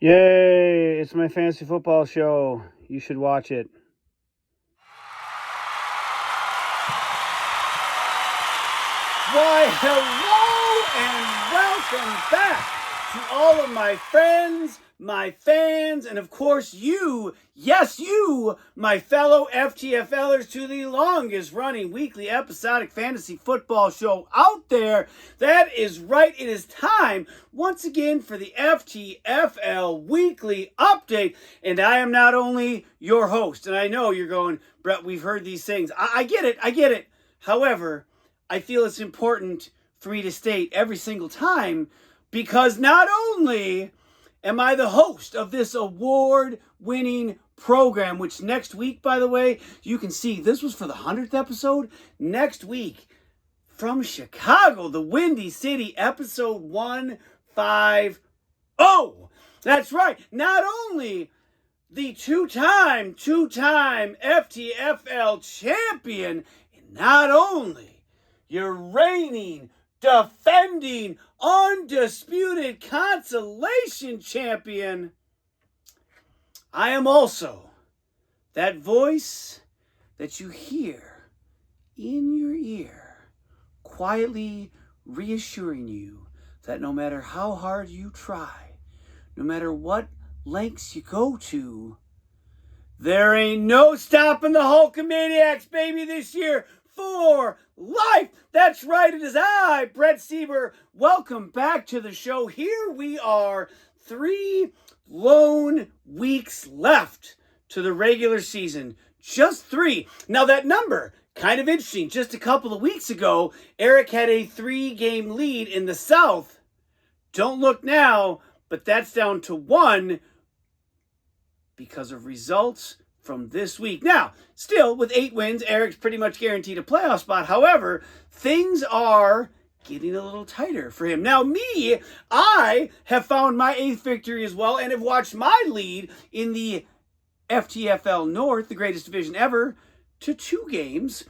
Yay! It's my fantasy football show. You should watch it. Why, hello and welcome back to all of my friends, my fans, and of course you, yes you, my fellow FTFLers, to the longest running weekly episodic fantasy football show out there. That is right, it is time once again for the FTFL weekly update, and I am not only your host, and I know you're going, Brett, we've heard these things. I get it. However, I feel it's important for me to state every single time, because not only am I the host of this award-winning program, which next week, by the way, you can see this was for the 100th episode. Next week, from Chicago, the Windy City, episode 150. That's right. Not only the two-time FTFL champion, and not only your reigning, defending, undisputed consolation champion, I am also that voice that you hear in your ear, quietly reassuring you that no matter how hard you try, no matter what lengths you go to, there ain't no stopping the Hulkamaniacs, baby, this year. For life. That's right, it is I, Brett Sieber. Welcome back to the show. Here we are, 3 lone weeks left to the regular season. Just 3. Now that number, kind of interesting. Just a couple of weeks ago, Eric had a 3-game lead in the South. Don't look now, but that's down to 1 because of results from this week. Now, still, with 8 wins, Eric's pretty much guaranteed a playoff spot. However, things are getting a little tighter for him. Now, I have found my 8th victory as well and have watched my lead in the FTFL North, the greatest division ever, to 2 games.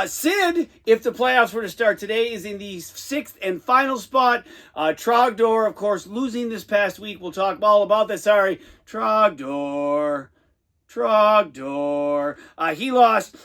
Sid, if the playoffs were to start today, is in the 6th and final spot. Trogdor, of course, losing this past week. We'll talk all about that. Sorry, Trogdor. He lost.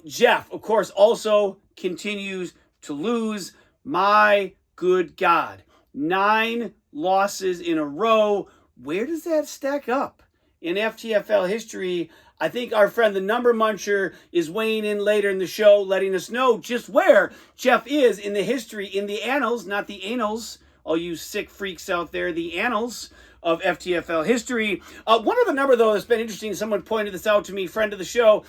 Jeff, of course, also continues to lose. My good God. 9 losses in a row. Where does that stack up in FTFL history? I think our friend the Number Muncher is weighing in later in the show, letting us know just where Jeff is in the history, in the annals, not the annals, all you sick freaks out there, the annals of FTFL history. One other number, though, that's been interesting, someone pointed this out to me, friend of the show,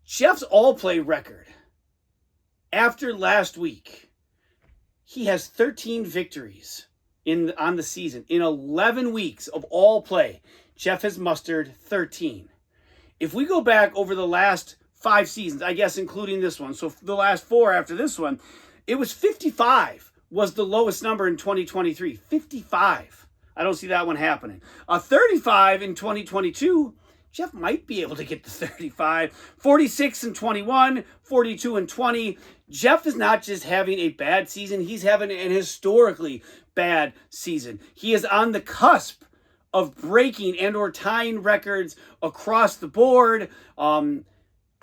Jeff's all-play record after last week, he has 13 victories on the season. In 11 weeks of all play, Jeff has mustered 13. If we go back over the last 5 seasons, I guess including this one, so the last 4 after this one, it was 55 was the lowest number in 2023. 55. I don't see that one happening. 35 in 2022. Jeff might be able to get to 35. 46 and 21. 42 and 20. Jeff is not just having a bad season. He's having an historically bad season. He is on the cusp of breaking and or tying records across the board.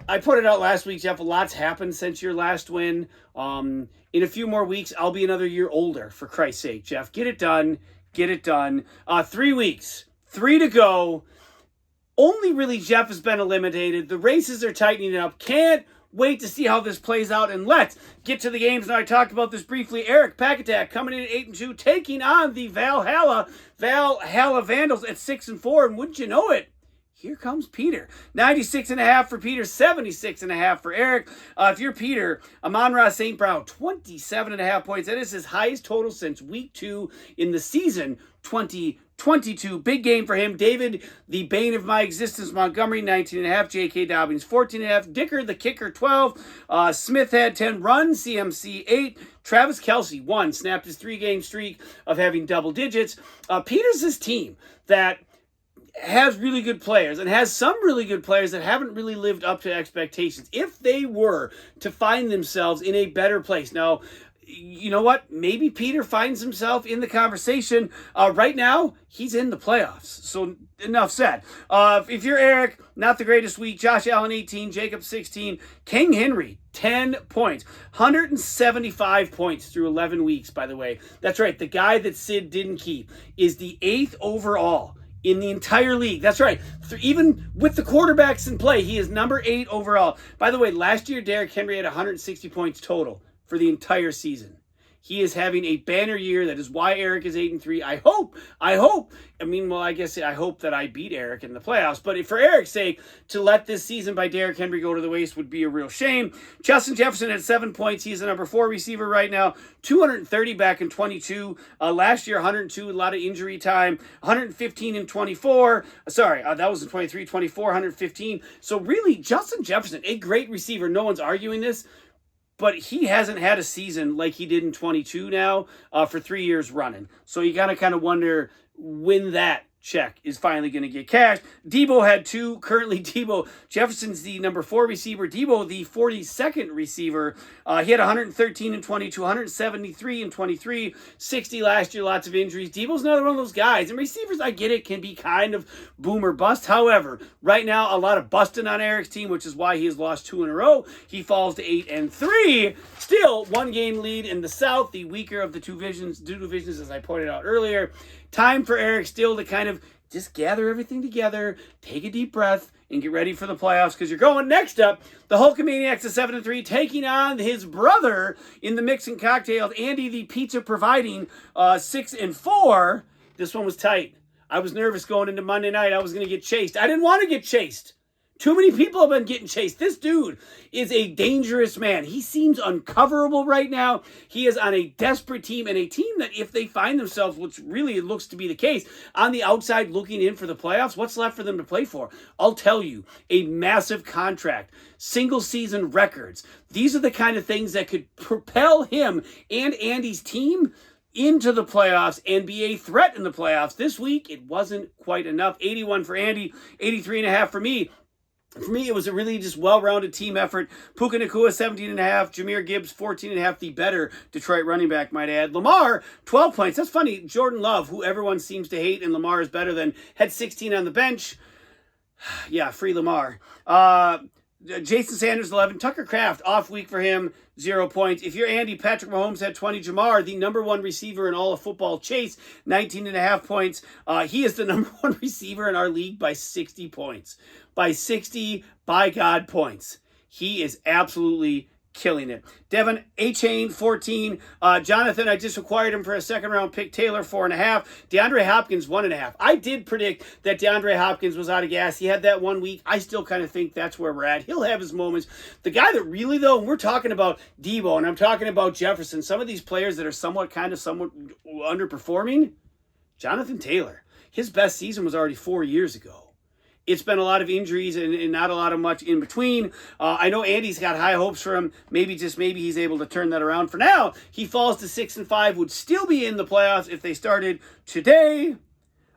I put it out last week, Jeff. A lot's happened since your last win. In a few more weeks, I'll be another year older, for Christ's sake, Jeff. Get it done. 3 weeks. 3 to go. Only really Jeff has been eliminated. The races are tightening up. Can't wait to see how this plays out. And let's get to the games. Now, I talked about this briefly. Eric Packatak coming in at 8-2, taking on the Valhalla Vandals at 6-4. And wouldn't you know it, here comes Peter. 96.5 for Peter, 76.5 for Eric. If you're Peter, Amon-Ra St. Brown, 27.5 points. That is his highest total since week 2 in the season 2022. Big game for him. David, the bane of my existence, Montgomery, 19.5. J.K. Dobbins, 14.5. Dicker, the kicker, 12. Smith had 10. Run, CMC, 8. Travis Kelce, 1. Snapped his 3-game streak of having double digits. Peter's this team that has really good players and has some really good players that haven't really lived up to expectations. If they were to find themselves in a better place. Now, you know what? Maybe Peter finds himself in the conversation. Right now, he's in the playoffs. So enough said. If you're Eric, not the greatest week. Josh Allen, 18. Jacob, 16. King Henry, 10 points. 175 points through 11 weeks, by the way. That's right. The guy that Sid didn't keep is the 8th overall in the entire league. That's right. Even with the quarterbacks in play, he is number 8 overall. By the way, last year, Derrick Henry had 160 points total for the entire season. He is having a banner year. That is why Eric is 8-3. I hope. I guess I hope that I beat Eric in the playoffs. But for Eric's sake, to let this season by Derrick Henry go to the waste would be a real shame. Justin Jefferson had 7 points. He's the number 4 receiver right now. 230 back in 22. Last year, 102, a lot of injury time. 115 in 24. That was in 23, 24, 115. So really, Justin Jefferson, a great receiver. No one's arguing this. But he hasn't had a season like he did in 22 now for 3 years running. So you gotta kind of wonder when that check is finally going to get cashed. Debo had 2. Currently, Jefferson's the number 4 receiver. Debo, the 42nd receiver. He had 113 in 22, 173 in 23, 60 last year, lots of injuries. Debo's another one of those guys. And receivers, I get it, can be kind of boom or bust. However, right now, a lot of busting on Eric's team, which is why he has lost 2 in a row. He falls to 8-3. Still, 1-game lead in the South, the weaker of the two divisions, as I pointed out earlier. Time for Eric still to kind of just gather everything together, take a deep breath, and get ready for the playoffs, because you're going next up. The Hulkamaniacs is 7-3, taking on his brother in the mix and cocktails, Andy the pizza providing, 6-4. This one was tight. I was nervous going into Monday night. I was going to get chased. I didn't want to get chased. Too many people have been getting chased. This dude is a dangerous man. He seems uncoverable right now. He is on a desperate team, and a team that if they find themselves, which really it looks to be the case, on the outside looking in for the playoffs, what's left for them to play for? I'll tell you, a massive contract, single season records. These are the kind of things that could propel him and Andy's team into the playoffs and be a threat in the playoffs. This week, it wasn't quite enough. 81 for Andy, 83.5 for me. For me, it was a really just well-rounded team effort. Puka Nacua, 17.5. Jahmyr Gibbs, 14.5. The better Detroit running back, might add. Lamar, 12 points. That's funny. Jordan Love, who everyone seems to hate and Lamar is better than, had 16 on the bench. Yeah, free Lamar. Jason Sanders, 11. Tucker Kraft, off week for him, 0 points. If you're Andy, Patrick Mahomes had 20. Jamar, the number 1 receiver in all of football, Chase, 19.5 points. He is the number 1 receiver in our league by 60 points. By 60, by God, points. He is absolutely killing it. Devin A-Chain, 14. Jonathan, I just acquired him for a second-round pick. Taylor, 4.5. DeAndre Hopkins, 1.5. I did predict that DeAndre Hopkins was out of gas. He had that 1 week. I still kind of think that's where we're at. He'll have his moments. The guy that really, though, and we're talking about Debo, and I'm talking about Jefferson, some of these players that are somewhat underperforming, Jonathan Taylor. His best season was already 4 years ago. It's been a lot of injuries and not a lot of much in between. I know Andy's got high hopes for him. Maybe he's able to turn that around. For now, he falls to 6-5, would still be in the playoffs if they started today.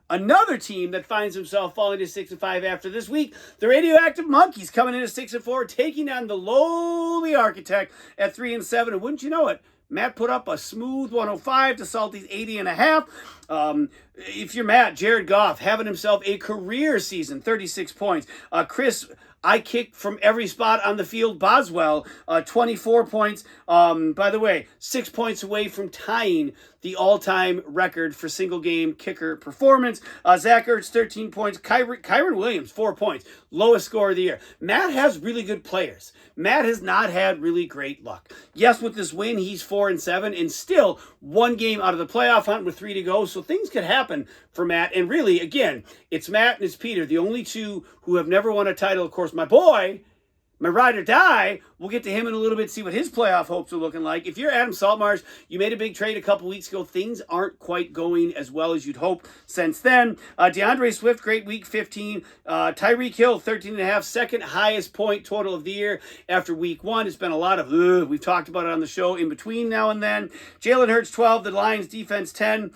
Another team that finds himself falling to 6-5 after this week, the Radioactive Monkeys, coming in at 6-4, taking on the lowly Architect at 3-7. And wouldn't you know it, Matt put up a smooth 105 to Salty's 80.5. If you're Matt, Jared Goff having himself a career season, 36 points. Chris, I kicked from every spot on the field. Boswell, 24 points. By the way, 6 points away from tying the all-time record for single-game kicker performance. Zach Ertz, 13 points. Kyron Williams, 4 points. Lowest score of the year. Matt has really good players. Matt has not had really great luck. Yes, with this win, he's 4-7 and still 1 game out of the playoff hunt with 3 to go. So things could happen for Matt. And really, again, it's Matt and it's Peter, the only two who have never won a title. Of course, my boy, my ride or die, we'll get to him in a little bit, see what his playoff hopes are looking like. If you're Adam Saltmarsh, you made a big trade a couple weeks ago. Things aren't quite going as well as you'd hope since then. DeAndre Swift, great week, 15. Tyreek Hill, 13.5, second highest point total of the year after week 1. It's been a lot of, we've talked about it on the show in between now and then. Jalen Hurts, 12. The Lions defense, 10.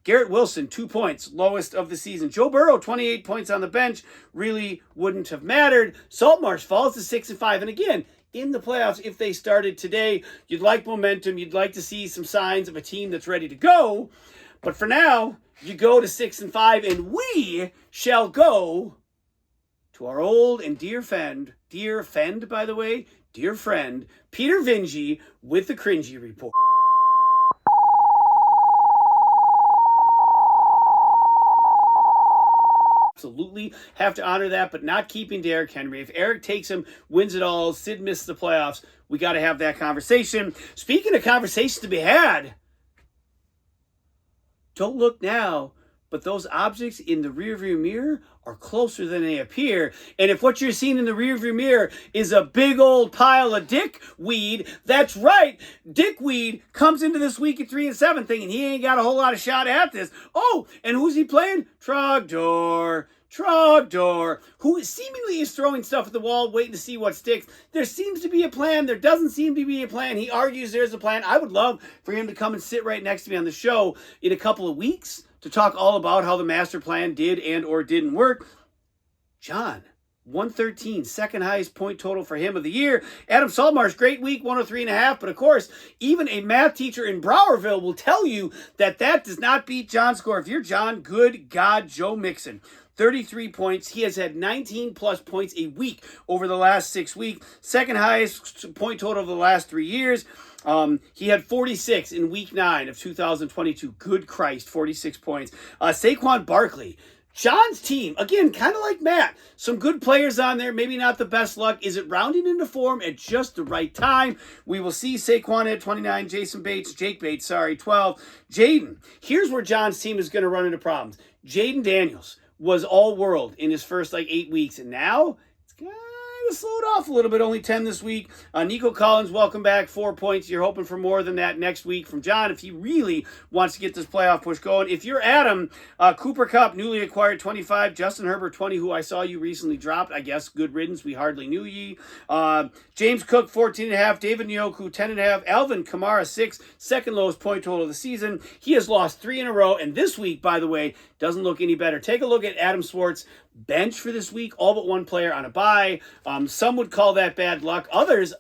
Garrett Wilson, 2 points, lowest of the season. Joe Burrow, 28 points on the bench, really wouldn't have mattered. Saltmarsh falls to 6-5. And again, in the playoffs if they started today. You'd like momentum. You'd like to see some signs of a team that's ready to go. But for now, you go to 6-5, and we shall go to our old and dear friend, dear friend, Peter Vingy with the Cringy Report. Absolutely have to honor that, but not keeping Derrick Henry. If Eric takes him, wins it all, Sid misses the playoffs, we got to have that conversation. Speaking of conversations to be had, don't look now, but those objects in the rearview mirror are closer than they appear. And if what you're seeing in the rearview mirror is a big old pile of dickweed, that's right. Dickweed comes into this week at 3-7 thinking he ain't got a whole lot of shot at this. Oh, and who's he playing? Trogdor, who seemingly is throwing stuff at the wall, waiting to see what sticks. There seems to be a plan. There doesn't seem to be a plan. He argues there's a plan. I would love for him to come and sit right next to me on the show in a couple of weeks to talk all about how the master plan did and or didn't work. John, 113, second highest point total for him of the year. Adam Saltmarsh, great week, 103.5. But of course, even a math teacher in Browerville will tell you that does not beat John's score. If you're John, good God, Joe Mixon. 33 points. He has had 19 plus points a week over the last 6 weeks. Second highest point total of the last 3 years. He had 46 in week 9 of 2022. Good Christ, 46 points. Saquon Barkley. John's team, again, kind of like Matt. Some good players on there, maybe not the best luck. Is it rounding into form at just the right time? We will see. Saquon at 29, Jake Bates, 12. Jaden, here's where John's team is going to run into problems. Jaden Daniels was all world in his first 8 weeks, and now it's kind of slowed off a little bit, only 10 this week. Nico Collins, welcome back, 4 points. You're hoping for more than that next week from John if he really wants to get this playoff push going. If you're Adam, Cooper Kupp, newly acquired, 25. Justin Herbert, 20, who I saw you recently dropped. I guess good riddance. We hardly knew ye. James Cook, 14.5. David Njoku, 10.5. Alvin Kamara, 6. Second lowest point total of the season. He has lost 3 in a row, and this week, by the way, doesn't look any better. Take a look at Adam Swartz' bench for this week. All but one player on a bye. Some would call that bad luck. Others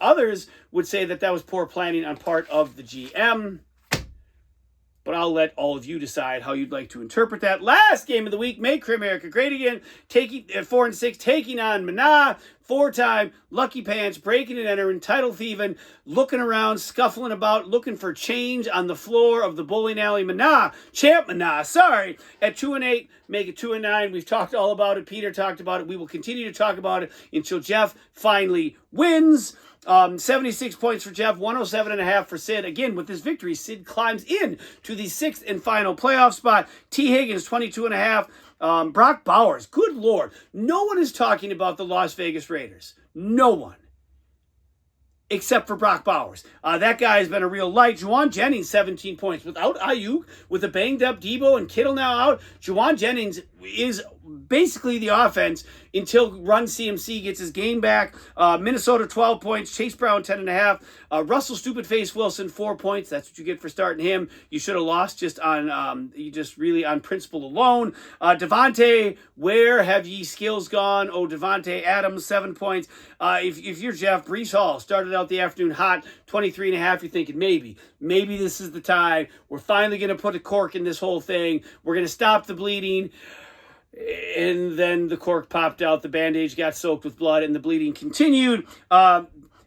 would say that was poor planning on part of the GM. But I'll let all of you decide how you'd like to interpret that. Last game of the week, make America great again. Taking 4-6, taking on Mana. 4-time Lucky Pants, breaking and entering, title thieving, looking around, scuffling about, looking for change on the floor of the bowling alley. Champ Mana, at 2-8, make it 2-9. We've talked all about it. Peter talked about it. We will continue to talk about it until Jeff finally wins. 76 points for Jeff, 107.5 for Sid. Again, with this victory, Sid climbs in to the 6th and final playoff spot. T. Higgins, 22.5. Brock Bowers, good Lord. No one is talking about the Las Vegas Raiders. No one. Except for Brock Bowers. That guy has been a real light. Juwan Jennings, 17 points. Without Ayuk, with a banged-up Debo and Kittle now out, Juwan Jennings is basically the offense until Run CMC gets his game back. Minnesota, 12 points. Chase Brown, 10.5. Russell Stupid Face Wilson, 4 points. That's what you get for starting him. You should have lost just on really on principle alone. Devontae, where have ye skills gone? Oh, Devontae Adams, 7 points. If you're Jeff, Breece Hall started out the afternoon hot, 23.5. You're thinking maybe this is the time. We're finally going to put a cork in this whole thing. We're going to stop the bleeding. And then the cork popped out, the bandage got soaked with blood, and the bleeding continued.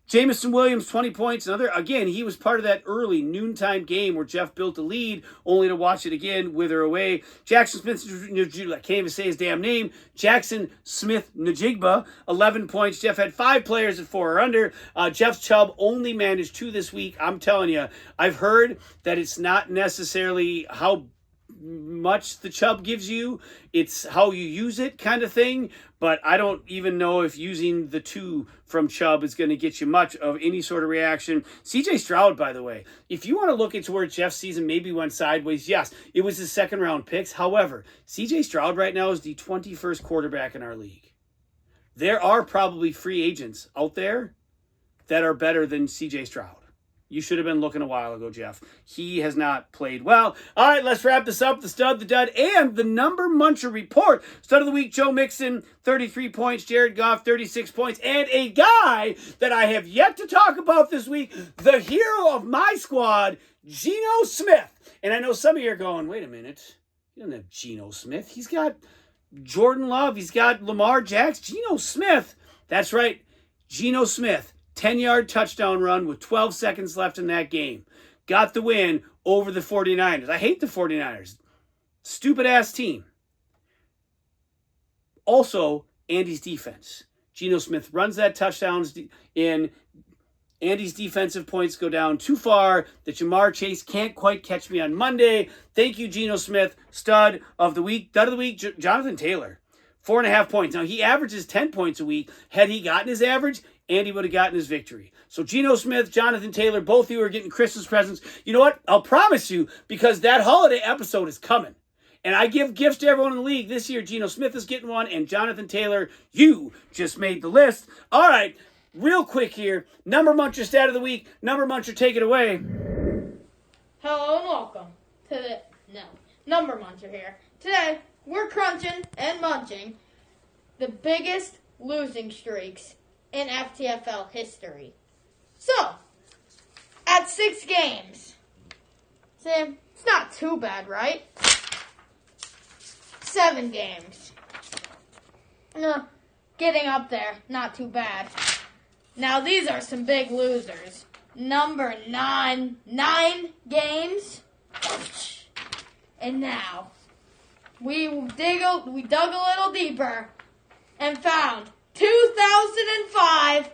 Jameson Williams, 20 points. Again, he was part of that early noontime game where Jeff built a lead, only to watch it again wither away. Jackson Smith, I can't even say his damn name. Jackson Smith Najigba, 11 points. Jeff had 5 players at 4 or under. Jeff Chubb only managed 2 this week. I'm telling you, I've heard that it's not necessarily how much the Chubb gives you, it's how you use it kind of thing. But I don't even know if using the 2 from Chubb is going to get you much of any sort of reaction. CJ Stroud, by the way, if you want to look into where Jeff's season maybe went sideways, yes, it was his 2nd round picks. However, CJ Stroud right now is the 21st quarterback in our league. There are probably free agents out there that are better than CJ Stroud. You should have been looking a while ago, Jeff. He has not played well. All right, let's wrap this up. The stud, the dud, and the number muncher report. Stud of the week, Joe Mixon, 33 points. Jared Goff, 36 points. And a guy that I have yet to talk about this week, the hero of my squad, Geno Smith. And I know some of you are going, wait a minute. He doesn't have Geno Smith. He's got Jordan Love. He's got Lamar Jackson. Geno Smith. That's right. Geno Smith. 10-yard touchdown run with 12 seconds left in that game. Got the win over the 49ers. I hate the 49ers. Stupid-ass team. Also, Andy's defense. Geno Smith runs that touchdowns in. Andy's defensive points go down too far. The Jamar Chase can't quite catch me on Monday. Thank you, Geno Smith. Stud of the week. Dud of the week, Jonathan Taylor. 4.5 points. Now, he averages 10 points a week. Had he gotten his average, Andy would have gotten his victory. So Geno Smith, Jonathan Taylor, both of you are getting Christmas presents. You know what? I'll promise you, because that holiday episode is coming. And I give gifts to everyone in the league. This year, Geno Smith is getting one, and Jonathan Taylor, you just made the list. All right, real quick here. Number Muncher stat of the week. Number Muncher, take it away. Hello and welcome to the Number Muncher here. Today, we're crunching and munching the biggest losing streaks in FTFL history. So, at 6 games, Sam, it's not too bad, right? 7 games. Getting up there, not too bad. Now, these are some big losers. Number 9 games. And now, we dug a little deeper and found 2005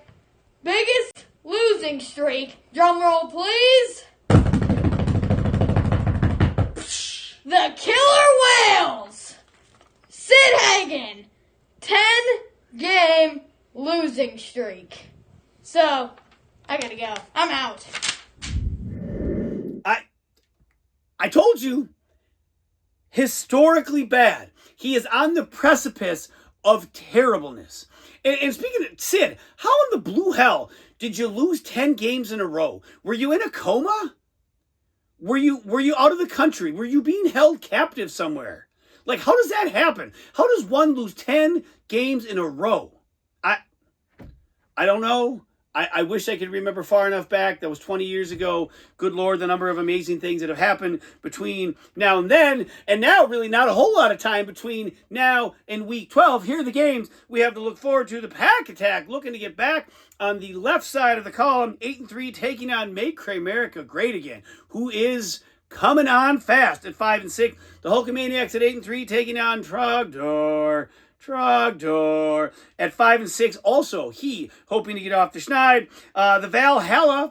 biggest losing streak. Drum roll, please. The Killer Whales. Sid Hagen. 10-game losing streak. So, I gotta go. I'm out. I told you, historically bad. He is on the precipice of terribleness. And speaking of Sid, how in the blue hell did you lose 10 games in a row? Were you in a coma? Were you out of the country? Were you being held captive somewhere? Like, how does that happen? How does one lose 10 games in a row? I don't know. I wish I could remember far enough back. That was 20 years ago. Good Lord, the number of amazing things that have happened between now and then. And now, really not a whole lot of time between now and week 12. Here are the games we have to look forward to. The Pack Attack looking to get back on the left side of the column. 8-3 taking on Make America Great Again, who is coming on fast at 5-6. The Hulkamaniacs at 8-3 taking on Trogdor at 5-6. Also, he hoping to get off the schneid. The Valhalla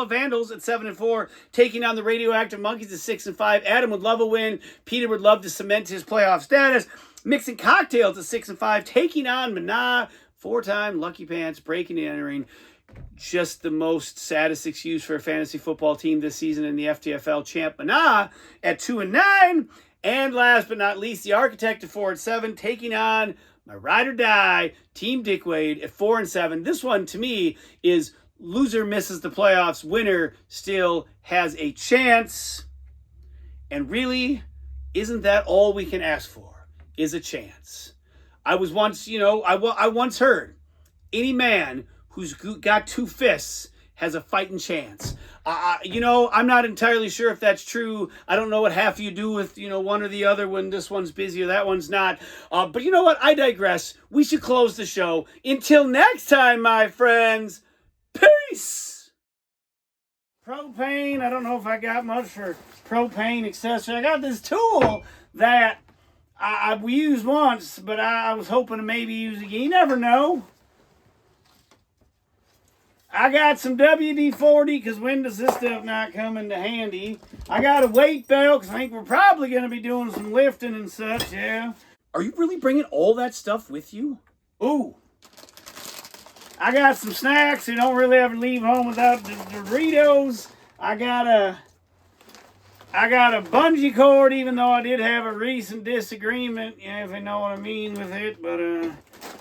Vandals at 7-4, taking on the Radioactive Monkeys at 6-5. Adam would love a win. Peter would love to cement his playoff status. Mixing Cocktails at 6-5, taking on Mana, 4-time Lucky Pants, breaking and entering. Just the most saddest excuse for a fantasy football team this season in the FTFL champ Mana at 2-9. And last but not least, the Architect at 4-7, taking on my ride or die, Team Dick Wade at 4-7. This one, to me, is loser misses the playoffs, winner still has a chance. And really, isn't that all we can ask for, is a chance? I was once, I once heard, any man who's got 2 fists has a fighting chance. I'm not entirely sure if that's true. I don't know what half of you do with, one or the other when this one's busy or that one's not. But you know what? I digress. We should close the show. Until next time, my friends, peace! Propane. I don't know if I got much for propane accessory. I got this tool that we used once, but I was hoping to maybe use again. You never know. I got some WD-40 because when does this stuff not come into handy? I got a weight belt because I think we're probably going to be doing some lifting and such, yeah. Are you really bringing all that stuff with you? Ooh. I got some snacks. You don't really ever leave home without the Doritos. I got a bungee cord, even though I did have a recent disagreement, if you know what I mean with it. But,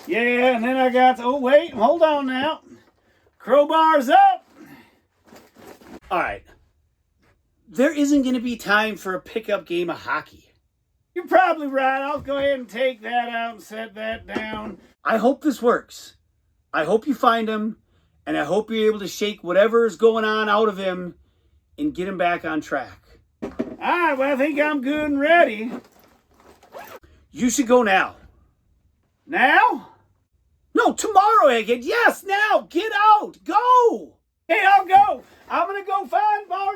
yeah, and then I got, hold on now. Crowbars up. All right. There isn't going to be time for a pickup game of hockey. You're probably right. I'll go ahead and take that out and set that down. I hope this works. I hope you find him, and I hope you're able to shake whatever is going on out of him and get him back on track. All right, well, I think I'm good and ready. You should go now. Now? No, tomorrow, Egghead. Yes, now. Get out. Go. Hey, I'll go. I'm going to go find Bart.